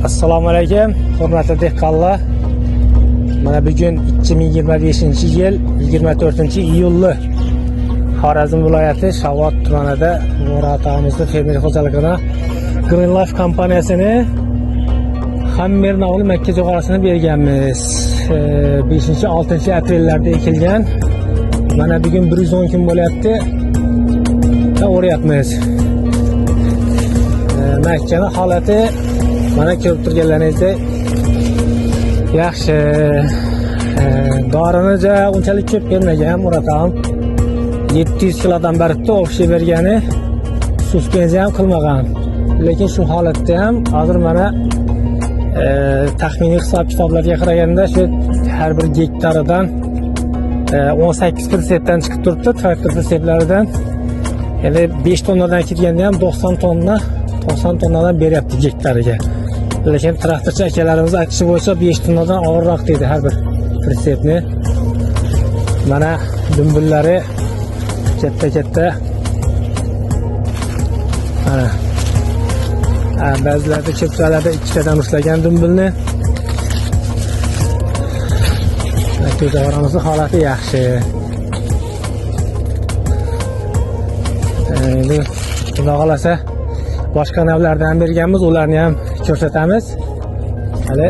Assalomu alaykum, hurmatli dehqonlar. Mana bugun 2025-yil 24-iyulni Xorazm viloyati Shavot tumanida Muratamizni fermer xo'jaligida Green Life kompaniyasini Hammer nomli makka jo'g'arasini berganmiz. 5-6 aprellarda ekilgan. Mana bugun 110 kun bo'lyapti. O'rayapmiz. Makkani holati mana ko'rib turganlaringizdek yaxshi. Dorini unchalik ko'p bermagan Muratam. 700 kilodan baribdi o'xshab bergani, suspenziya ham qilmagan. Lekin shu holatda ham hozir mana taxminiy hisob kitoblarga qaraganda shu har bir gektaridan 18 pritsepdan chiqib turibdi, traktor pritseplardan. Ya'ni 5 tonnadan ketganda ham 90 tonnadan beryapti gektariga. Lekin traktorchi akalarimiz aytishi bo'yicha 5 tonnadan og'irroq deydi har bir pritsepni. Mana dumbullari katta. Mana ba'zilarda ko'pchalarda 2 tadan ushlagan dumbulni. Jo'g'aramizning holati yaxshi. Endi xudo xolasa boshqa navlardan berganmiz, ularni ham ko'rsatamiz. Hali